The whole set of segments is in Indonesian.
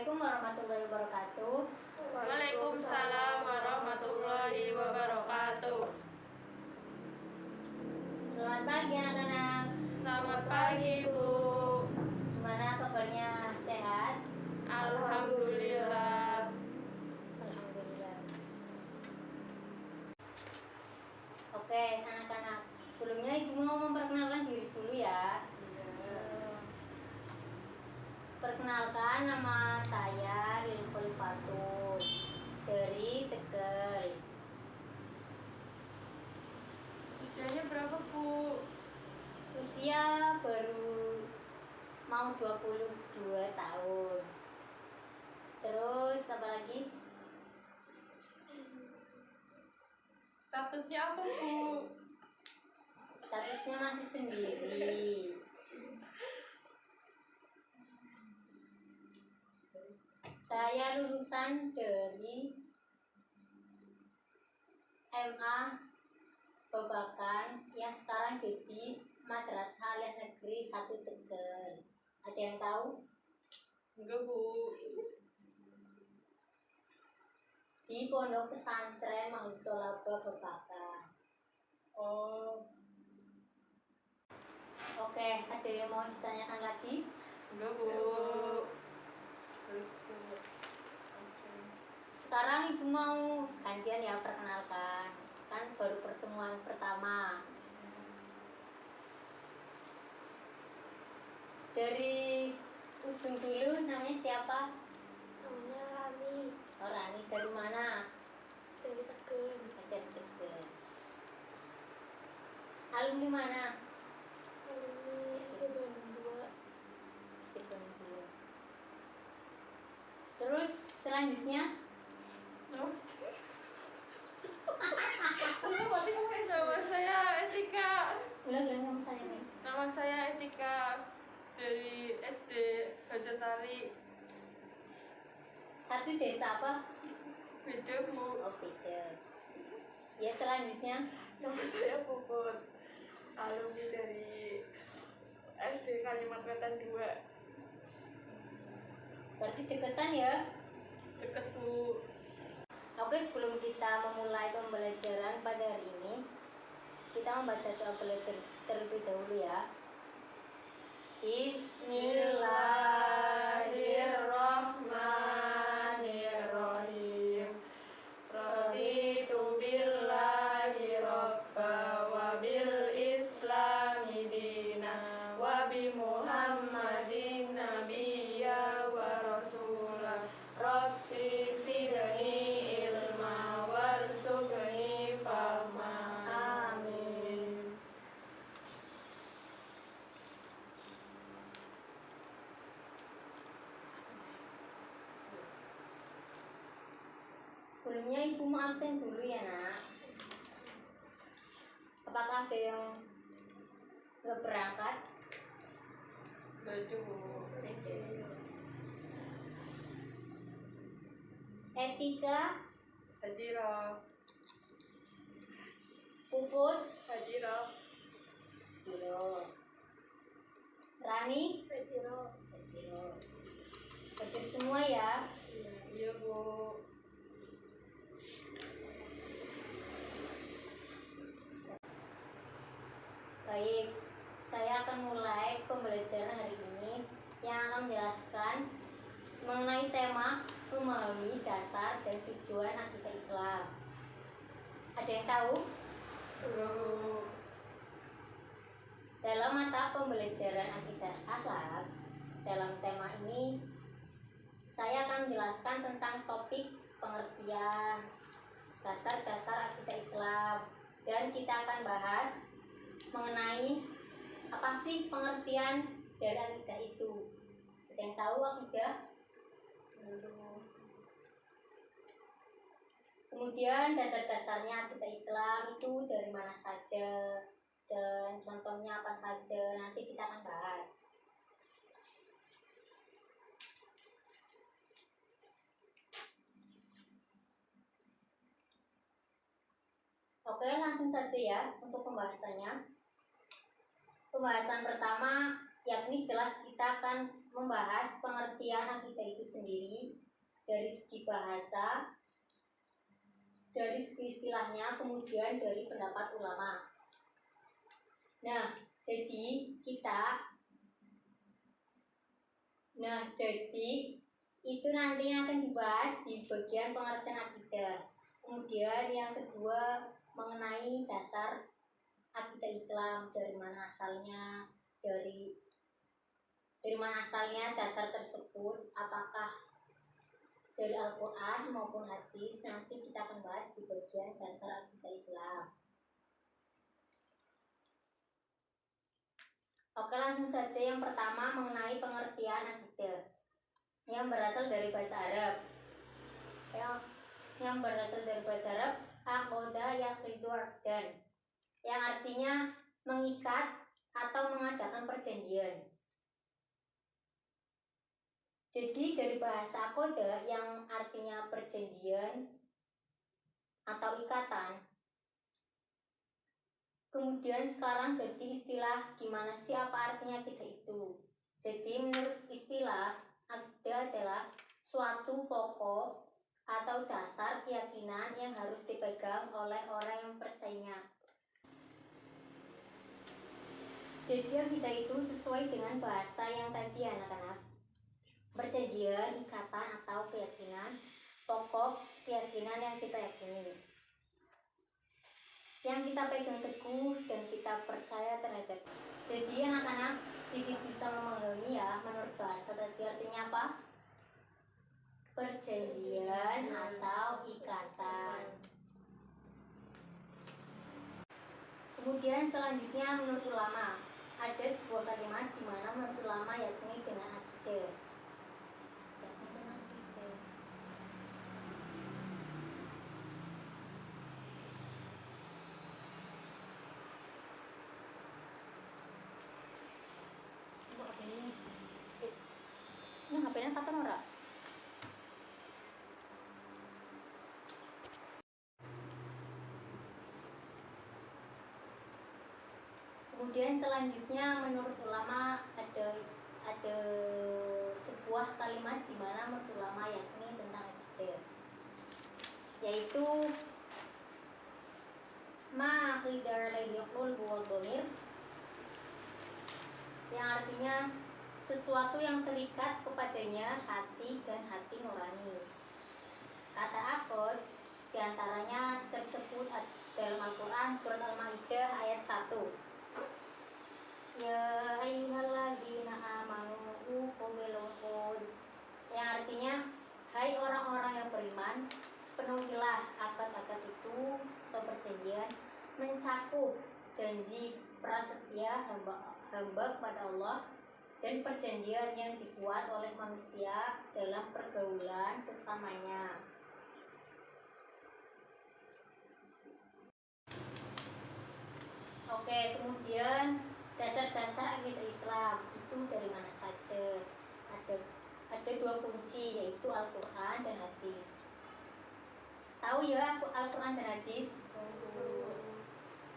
Assalamualaikum warahmatullahi wabarakatuh. Waalaikumsalam warahmatullahi wabarakatuh. Selamat pagi anak-anak. Selamat pagi, Bu. Gimana kabarnya? Sehat? Alhamdulillah. Alhamdulillah. Oke anak-anak, sebelumnya ibu mau memperkenalkan diri dulu ya. Perkenalkan, nama saya Lil Khalifatul dari Tegal. Usianya berapa, Bu? Usia baru mau 22 tahun. Terus apa lagi? Statusnya apa, Bu? Statusnya masih sendiri. Saya lulusan dari MA Babakan yang sekarang jadi Madrasah Aliyah Negeri 1 Tegal. Ada yang tahu? Enggak, Bu. Di Pondok Pesantren Mahutolaba Babakan. Oh, Oke, ada yang mau ditanyakan lagi? enggak, Bu. Sekarang ibu mau gantian ya, perkenalkan. Kan baru pertemuan pertama. Dari ujung dulu, namanya siapa? Namanya Rani, Oh, Rani. Dari mana? dari Tegal. Dari Tegal. Alumni mana? Alumni SD Bandung 2. Stephen dulu. Terus selanjutnya Nama saya Etika. ulang nama saya nih. Nama saya Etika dari SD Gajahsari. Satu desa apa? Beda, Bu. Oh, beda. Ya, selanjutnya Nama saya Puput, alumni dari SD Kalimat Wetan 2. berarti deketan ya. Deket, Bu. Oke, sebelum kita memulai pembelajaran pada hari ini, kita membaca doa belajar terlebih dahulu ya. Bismillahirrahmanirrahim. Raditu billahi rabba wa bil islami dina wa bi muhammadin nabiyya wa rasulah rabbi sidni ilma warzuqni fahma amin. Sebelumnya ibu mau absen dulu ya nak. Apakah ada yang nggak berangkat? Baju Etika, Hajira Puput, Hajira Biro, Rani, Retiro. Biro. Hadir semua ya. iya, Bu. Baik, saya akan mulai pembelajaran hari ini yang akan menjelaskan mengenai tema memahami dasar dan tujuan akidah Islam. Ada yang tahu? Belum. Dalam mata pembelajaran akidah akhlak, dalam tema ini saya akan menjelaskan tentang topik pengertian dasar-dasar akidah Islam, dan kita akan bahas mengenai apa sih pengertian dari akidah itu. Ada yang tahu akidah? Belum. Kemudian dasar-dasarnya akidah Islam itu dari mana saja dan contohnya apa saja, nanti kita akan bahas. Oke, langsung saja ya untuk pembahasannya. Pembahasan pertama yakni jelas kita akan membahas pengertian akidah itu sendiri dari segi bahasa, dari segi istilahnya, kemudian dari pendapat ulama. Nah, jadi itu nantinya akan dibahas di bagian pengertian akidah. Kemudian yang kedua mengenai dasar akidah Islam, dari mana asalnya, dari mana asalnya dasar tersebut, apakah dari Al-Quran maupun hadis. Nanti kita akan bahas di bagian dasar akidah Islam. Oke, langsung saja. Yang pertama mengenai pengertian akidah yang berasal dari bahasa Arab. Yang berasal dari bahasa Arab, aqoda yaqidu aqdan, yang artinya mengikat atau mengadakan perjanjian. Jadi dari bahasa aqoda yang artinya perjanjian atau ikatan, kemudian sekarang jadi istilah gimana sih apa artinya akidah itu. Jadi menurut istilah, akidah adalah suatu pokok atau dasar keyakinan yang harus dipegang oleh orang yang percayanya. Jadi akidah itu sesuai dengan bahasa yang tadi anak-anak. Perjanjian, ikatan atau keyakinan, pokok keyakinan yang kita yakini, yang kita pegang teguh dan kita percaya terhadap. Jadi anak-anak sedikit bisa memahami ya, menurut bahasa tadi artinya apa? Perjanjian atau ikatan. Kemudian selanjutnya menurut ulama, ada sebuah kalimat di mana menurut ulama yakni dengan akidah. Ini HP-nya kapan ora? Kemudian selanjutnya menurut ulama ada sebuah kalimat di mana menurut ulama yakni tentang akidah, yaitu ma qidar laihul huwa dhamir, yang artinya sesuatu yang terikat kepadanya hati dan hati nurani. Kata akod diantaranya tersebut dalam Al-Quran surat Al-Ma'idah ayat 1. Ya ayyuhalladzina amanu ufu bil uqud, yang artinya hai orang-orang yang beriman, penuhilah akad-akad itu atau perjanjian, mencakup janji prasetia hamba kepada Allah dan perjanjian yang dibuat oleh manusia dalam pergaulan sesamanya. Oke, kemudian dasar-dasar akidah Islam itu dari mana saja? Ada dua kunci, yaitu Al-Quran dan hadis. Tahu ya Al-Quran dan hadis?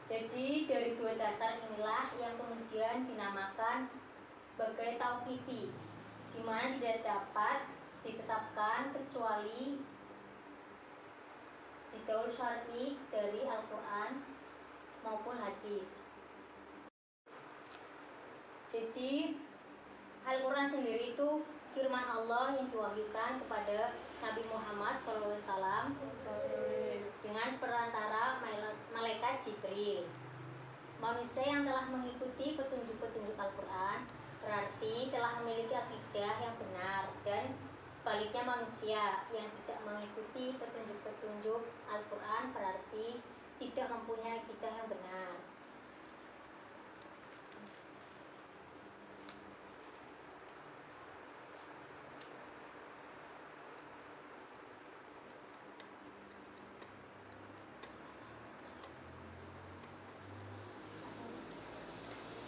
Jadi dari dua dasar inilah yang kemudian dinamakan sebagai tauqifi, di mana tidak dapat ditetapkan kecuali dikaul syar'i dari Al-Quran maupun hadis. Jadi Al-Quran sendiri itu firman Allah yang diwahyukan kepada Nabi Muhammad SAW dengan perantara malaikat Jibril. Manusia yang telah mengikuti petunjuk-petunjuk Al-Quran berarti telah memiliki akidah yang benar, dan sebaliknya manusia yang tidak mengikuti petunjuk-petunjuk Al-Quran berarti tidak mempunyai akidah yang benar.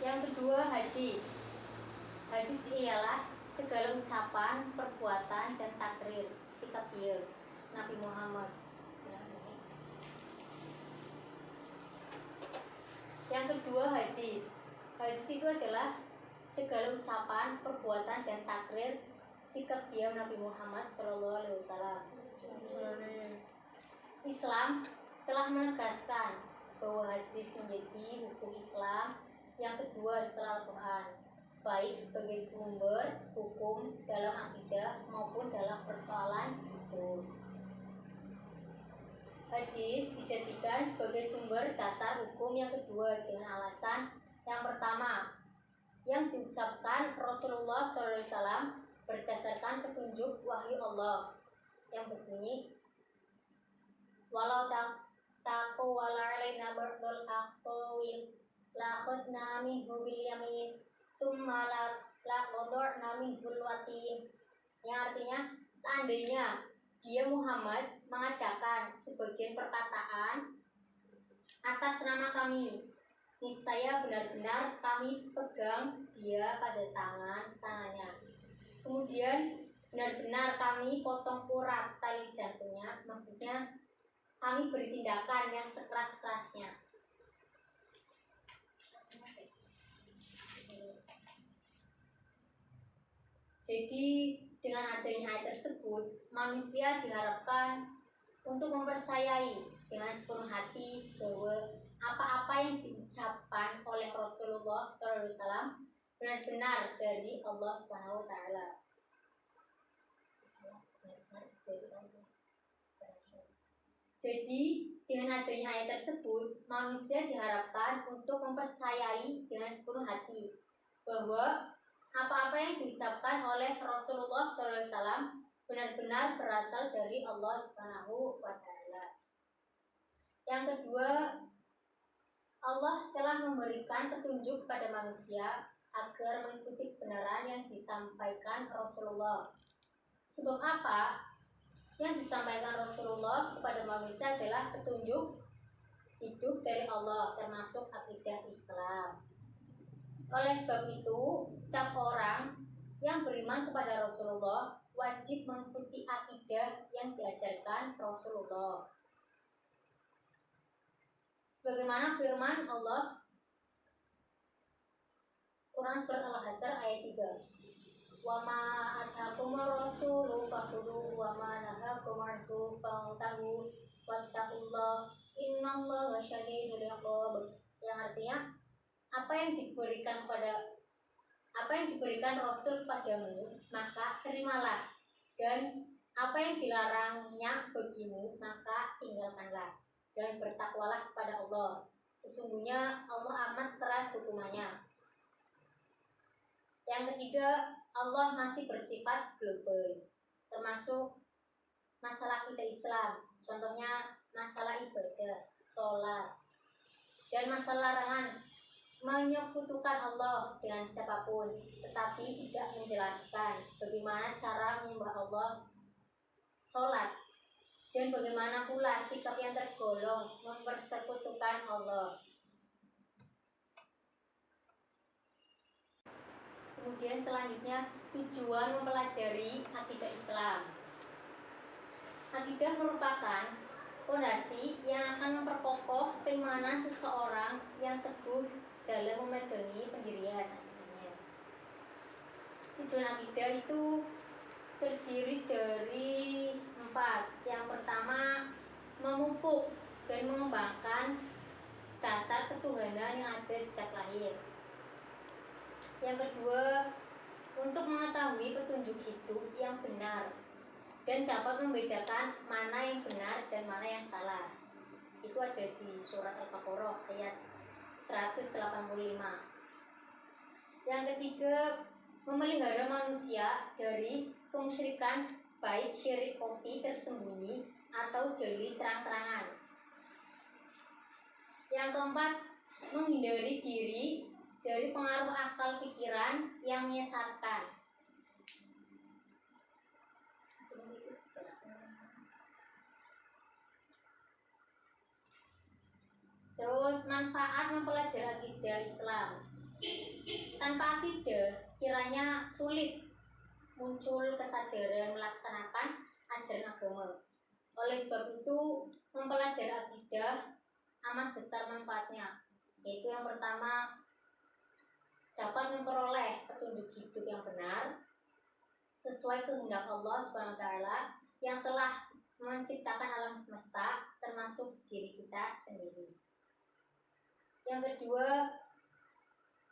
Yang kedua, hadis. Hadis ialah segala ucapan, perbuatan, dan takrir, sikap dia Nabi Muhammad. Yang kedua, hadis. Hadis itu adalah segala ucapan, perbuatan, dan takrir sikap diam Nabi Muhammad SAW. Islam telah menegaskan bahwa hadis menjadi hukum Islam yang kedua setelah Al-Quran, baik sebagai sumber hukum dalam akidah maupun dalam persoalan itu. Hadis dijadikan sebagai sumber dasar hukum yang kedua dengan alasan yang pertama, yang diucapkan Rasulullah SAW berdasarkan petunjuk wahyu Allah yang berbunyi, walau taqawwala alaina ba'dul aqwil la khudna minhu bil yamin summa la qadorna minhu watin, yang artinya seandainya dia Muhammad mengadakan sebagian perkataan atas nama kami, niscaya benar-benar kami pegang dia pada tangan kanannya, kemudian benar-benar kami potong urat tali jantungnya, maksudnya kami beri tindakan yang sekeras-kerasnya. Jadi dengan adanya ayat tersebut, manusia diharapkan untuk mempercayai dengan sepenuh hati bahwa apa-apa yang diucapkan oleh Rasulullah SAW benar-benar dari Allah Subhanahu Wa Taala. Jadi dengan adanya ayat tersebut, manusia diharapkan untuk mempercayai dengan sepenuh hati bahwa apa-apa yang diucapkan oleh Rasulullah SAW benar-benar berasal dari Allah Subhanahu wa Ta'ala. Yang kedua, Allah telah memberikan petunjuk kepada manusia agar mengikuti kebenaran yang disampaikan Rasulullah. Sebab apa? Yang disampaikan Rasulullah kepada manusia adalah petunjuk hidup dari Allah, termasuk akidah Islam. Oleh sebab itu, setiap orang yang beriman kepada Rasulullah wajib mengikuti akidah yang diajarkan Rasulullah. Sebagaimana firman Allah Quran surat Al-Hasyr ayat 3. Wa ma ataakumur rasulu fakhudhu wa ma nahakum anhu fantahu wattaqullaha innallaha syadidul iqab. Yang artinya apa yang diberikan Rasul kepadamu maka terimalah, dan apa yang dilarangnya bagimu maka tinggalkanlah, dan bertakwalah kepada Allah, sesungguhnya Allah amat keras hukumannya. Yang ketiga, Allah masih bersifat global, termasuk masalah kita Islam, contohnya masalah ibadah, sholat, dan masalah larangan menyekutukan Allah dengan siapapun, tetapi tidak menjelaskan bagaimana cara menyembah Allah, sholat, dan bagaimana pula sikap yang tergolong mempersekutukan Allah. Kemudian selanjutnya, tujuan mempelajari akidah Islam. Akidah merupakan fondasi yang akan memperkokoh keimanan seseorang yang teguh dalam memegangi pendirian. Tujuan akidah itu terdiri dari 4. Yang pertama, memupuk dan mengembangkan dasar ketuhanan yang ada sejak lahir. Yang kedua, untuk mengetahui petunjuk hidup yang benar dan dapat membedakan mana yang benar dan mana yang salah. Itu ada di surat Al-Baqarah ayat 185. Yang ketiga, memelihara manusia dari kemusyrikan, baik syirik khafi tersembunyi atau jeli terang-terangan. Yang keempat, menghindari diri dari pengaruh akal pikiran yang menyesatkan. Terus manfaat mempelajari akidah Islam. Tanpa akidah, kiranya sulit muncul kesadaran melaksanakan ajaran agama. Oleh sebab itu, mempelajari akidah amat besar manfaatnya. Yaitu yang pertama, dapat memperoleh petunjuk hidup yang benar sesuai kehendak Allah Subhanahu wa taala yang telah menciptakan alam semesta termasuk diri kita sendiri. Yang kedua,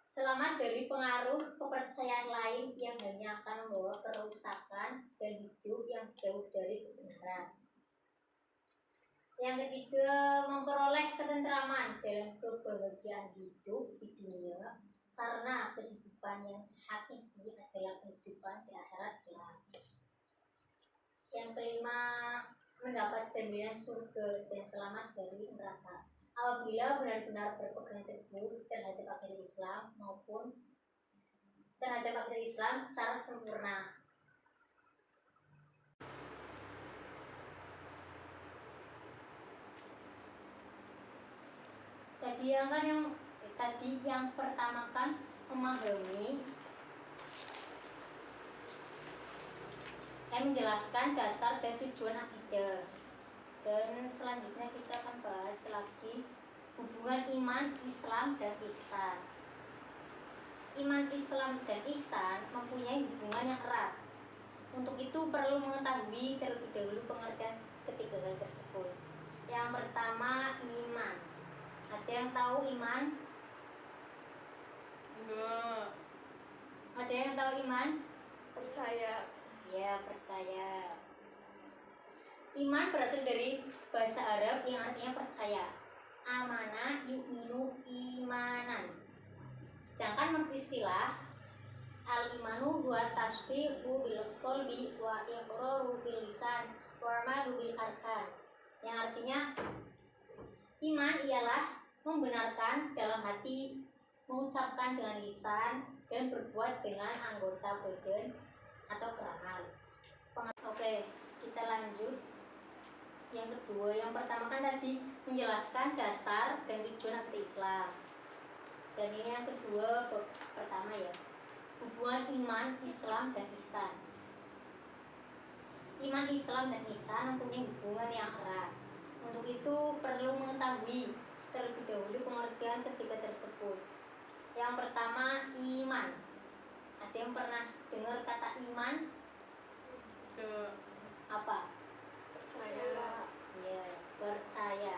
selamat dari pengaruh kepercayaan lain yang hanya akan membawa kerusakan dan hidup yang jauh dari kebenaran. Yang ketiga, memperoleh ketentraman dalam kebahagiaan hidup di dunia karena kehidupan yang hakiki adalah kehidupan di akhirat kelak. Yang kelima, mendapat jaminan surga dan selamat dari neraka apabila benar-benar berpegang teguh terhadap akidah Islam maupun terhadap akidah Islam secara sempurna. Tadi yang pertama kan memahami, menjelaskan dasar dan tujuan akidah. Dan selanjutnya kita akan bahas lagi hubungan iman, Islam, dan ihsan. Iman, Islam, dan ihsan mempunyai hubungan yang erat. Untuk itu perlu mengetahui terlebih dahulu pengertian ketiga hal tersebut. Yang pertama, iman. Ada yang tahu iman? Enggak. Ada yang tahu iman? Percaya. Ya, percaya. Iman berasal dari bahasa Arab yang artinya percaya. Amana yu'minu imanan. Sedangkan menurut istilah al-imanu huwa tasdiqu bil qalbi wa iqraru bil lisan wa amalu bil arkan. Yang artinya iman ialah membenarkan dalam hati, mengucapkan dengan lisan, dan berbuat dengan anggota badan atau beramal. Oke, kita lanjut. Yang kedua, yang pertama kan tadi menjelaskan dasar dan tujuan akidah Islam. Dan ini yang kedua, pertama ya, hubungan iman, Islam, dan ihsan. Iman, Islam, dan ihsan mempunyai hubungan yang erat. Untuk itu perlu mengetahui terlebih dahulu pengertian ketiga tersebut. Yang pertama, iman. Ada yang pernah dengar kata iman? Apa? Percaya. Ya, percaya.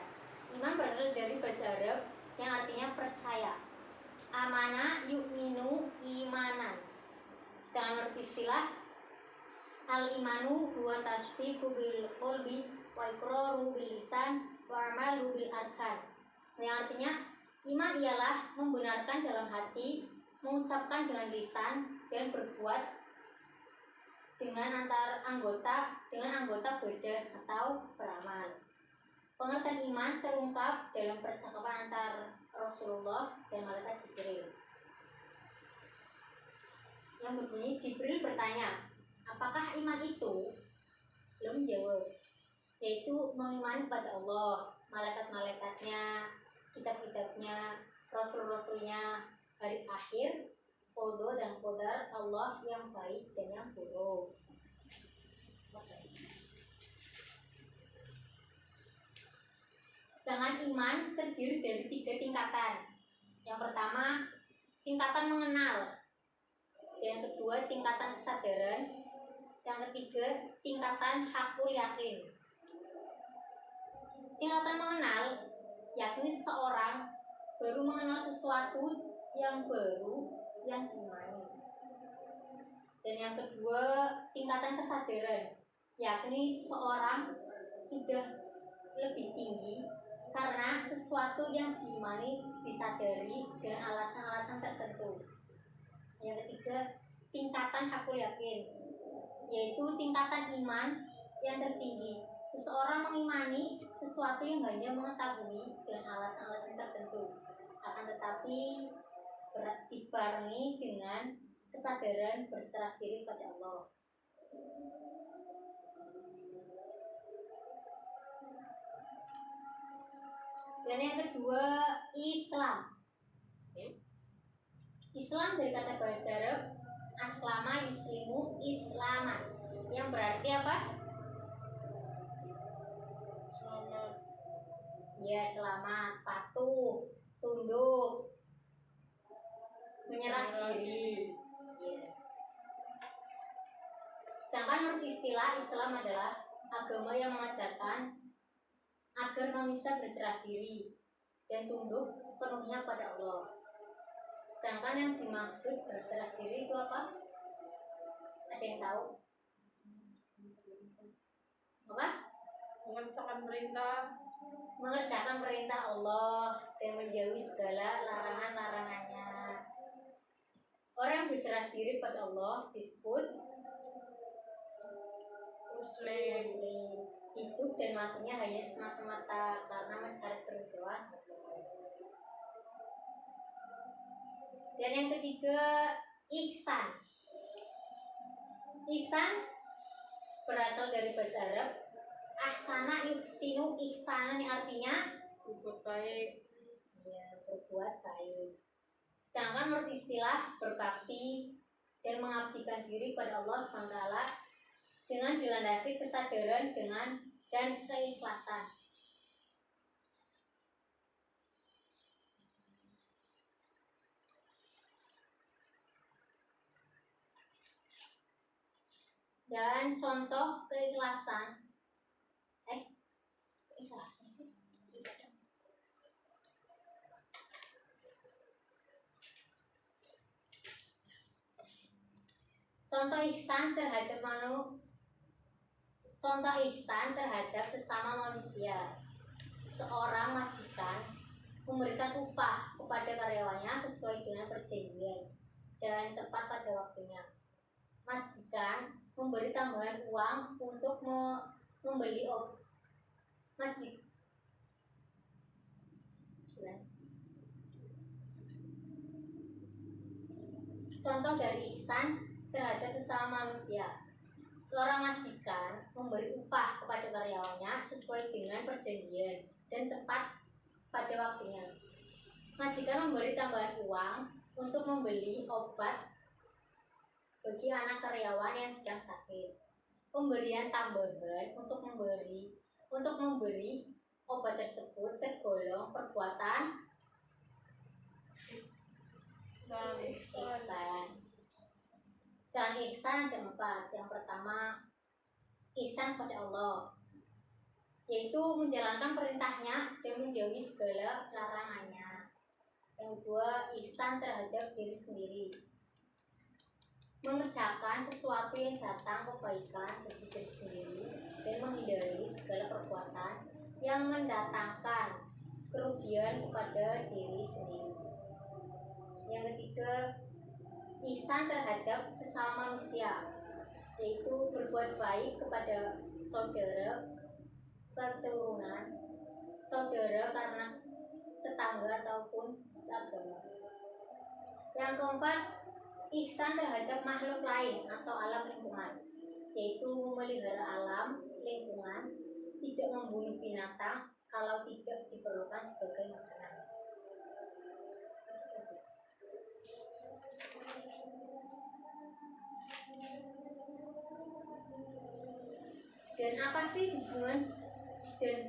Iman berasal dari bahasa Arab yang artinya percaya. Amana yu'minu imanan. Sedangkan menurut istilah al-imanu huwa tasdiqu bil qalbi wa iqraru bil lisan wa amalu bil arkan. Yang artinya iman ialah membenarkan dalam hati, mengucapkan dengan lisan, dan berbuat dengan anggota badan atau beramal. Pengertian iman terungkap dalam percakapan antar Rasulullah dan malaikat Jibril. Yang berbunyi, Jibril bertanya, apakah iman itu? Belum menjawab, yaitu mengimani pada Allah, malaikat-malaikatnya, kitab-kitabnya, rasul-rasulnya, hari akhir, qada dan qadar Allah yang baik dan yang buruk. Sedangkan iman terdiri dari 3 tingkatan. Yang pertama, tingkatan mengenal. Yang kedua, tingkatan kesadaran. Yang ketiga, tingkatan hakul yakin. Tingkatan mengenal, yakni seseorang baru mengenal sesuatu yang baru yang diimani. Dan yang kedua, tingkatan kesadaran, yakni seseorang sudah lebih tinggi karena sesuatu yang diimani disadari dengan alasan-alasan tertentu. Yang ketiga, tingkatan hakul yakin, yaitu tingkatan iman yang tertinggi. Seseorang mengimani sesuatu yang hanya mengetahui dengan alasan-alasan tertentu, akan tetapi dibarengi dengan kesadaran berserah diri pada Allah. Dan yang kedua, Islam. Islam dari kata bahasa Arab aslama yuslimu islaman, yang berarti apa? Selamat. Ya, selamat, patuh, tunduk. menyerah diri. Ya. Sedangkan menurut istilah Islam adalah agama yang mengajarkan agar manusia berserah diri dan tunduk sepenuhnya pada Allah. Sedangkan yang dimaksud berserah diri itu apa? Ada yang tahu? Apa? Mengerjakan perintah Allah dan menjauhi segala larangan-larangannya. Orang yang berserah diri pada Allah disebut Muslim. Hidup dan matinya hanya semata-mata karena mencari keridhaan. Dan yang ketiga, ihsan. Ihsan berasal dari bahasa Arab ahsana yuhsinu ihsanan, yang artinya Berbuat baik. ya, berbuat baik. Sedangkan menurut istilah berbakti dan mengabdikan diri pada Allah SWT dengan dilandasi kesadaran dan keikhlasan. Dan contoh keikhlasan Contoh ihsan terhadap sesama manusia. Seorang majikan memberikan upah kepada karyawannya sesuai dengan perjanjian dan tepat pada waktunya. Majikan memberi tambahan uang untuk membeli Contoh dari ihsan terhadap sesama manusia. Seorang majikan memberi upah kepada karyawannya sesuai dengan perjanjian dan tepat pada waktunya. Majikan memberi tambahan uang untuk membeli obat bagi anak karyawan yang sedang sakit. Pemberian tambahan untuk memberi obat tersebut tergolong perbuatan ihsan. Selain ihsan ada 4. Yang pertama, ihsan pada Allah, yaitu menjalankan perintahnya dan menjauhi segala larangannya. Yang kedua, ihsan terhadap diri sendiri, mengerjakan sesuatu yang datang kebaikan bagi diri sendiri dan menghindari segala perbuatan yang mendatangkan kerugian kepada diri sendiri. Yang ketiga, ihsan terhadap sesama manusia, yaitu berbuat baik kepada saudara keturunan, saudara karena tetangga ataupun seagama. Yang keempat, ihsan terhadap makhluk lain atau alam lingkungan, yaitu memelihara alam lingkungan, tidak membunuh binatang kalau tidak diperlukan sebagai makanan. Dan apa sih hubungan dan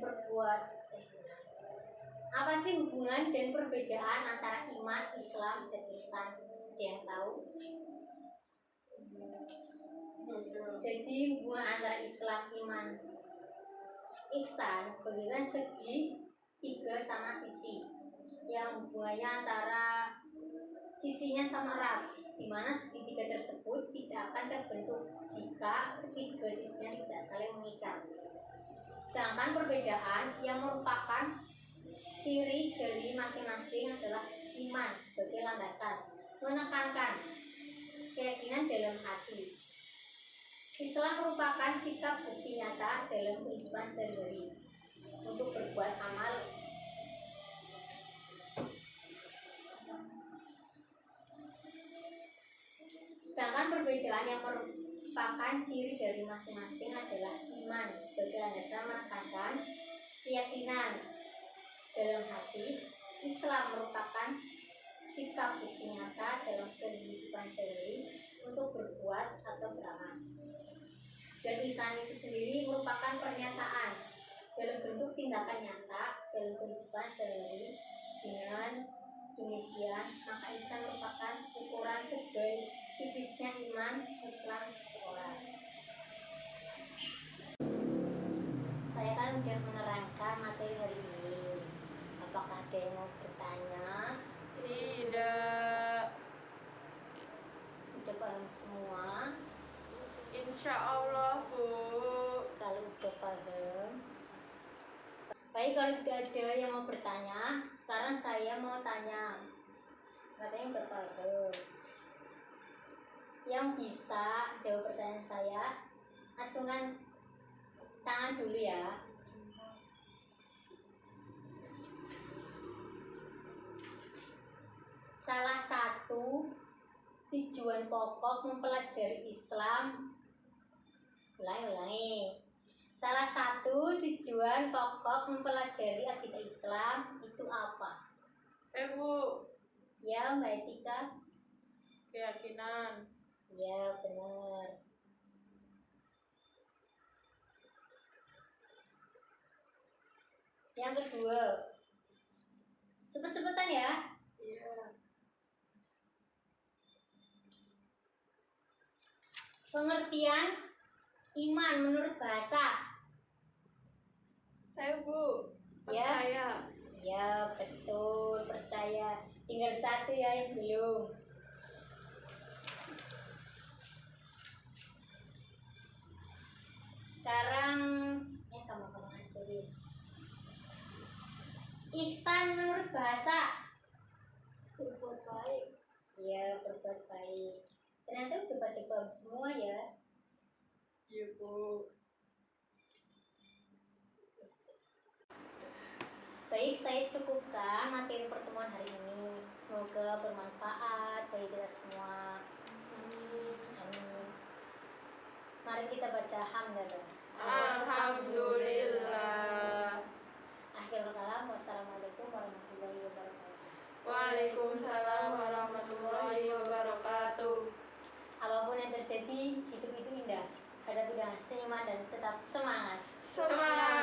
perbedaan antara iman, Islam, dan ihsan? Ada yang tahu? Jadi hubungan antara Islam, iman, ihsan bagaikan segi 3 sama sisi, yang hubungannya antara sisinya sama erat, di mana segitiga tersebut tidak akan terbentuk jika ketiga sisinya tidak saling mengikat. Sedangkan perbedaan yang merupakan ciri dari masing-masing adalah iman sebagai landasan, menekankan keyakinan dalam hati. Islam merupakan sikap bukti nyata dalam kehidupan sehari-hari untuk berbuat amal. Sedangkan perbedaan yang merupakan ciri dari masing-masing adalah iman sebagai landasan menekankan keyakinan dalam hati. Islam merupakan sikap bukti nyata dalam kehidupan sehari untuk berbuat atau beramal. Dan ihsan itu sendiri merupakan pernyataan dalam bentuk tindakan nyata dalam kehidupan sehari dengan demikian, maka ihsan merupakan ukuran tebal tipisnya iman Islam seseorang. Saya kan udah menerangkan materi hari ini. Apakah ada yang mau bertanya? Tidak. Udah paham semua? Insya Allah, Bu. Kalau udah paham. Baik, kalau tidak ada yang mau bertanya, sekarang saya mau tanya. Ada yang udah paham? Yang bisa jawab pertanyaan saya, acungkan tangan dulu ya. Salah satu tujuan pokok mempelajari Islam. Ulangi. Salah satu tujuan pokok mempelajari akidah Islam itu apa? Bu. Ya, Mbak Etika. Keyakinan. Ya, benar. Yang kedua, cepet-cepetan ya. Iya. Pengertian iman menurut bahasa. Saya, Bu. Ya. Percaya. Ya, betul, percaya. Tinggal satu ya yang belum. Sekarang kamu aja, Wis. Ihsan menurut bahasa. Berbuat baik. Iya, berbuat baik. Ternyata udah pada paham semua ya. Iya, Bu. Baik, saya cukupkan materi pertemuan hari ini. Semoga bermanfaat bagi kita semua. Amin. Amin. Mari kita baca hamdalah. Alhamdulillah. Akhirul kalam. Wassalamualaikum warahmatullahi wabarakatuh. Waalaikumsalam warahmatullahi wabarakatuh. Apapun yang terjadi, hidup itu indah. Hadapi dengan senyuman dan tetap semangat. Semangat.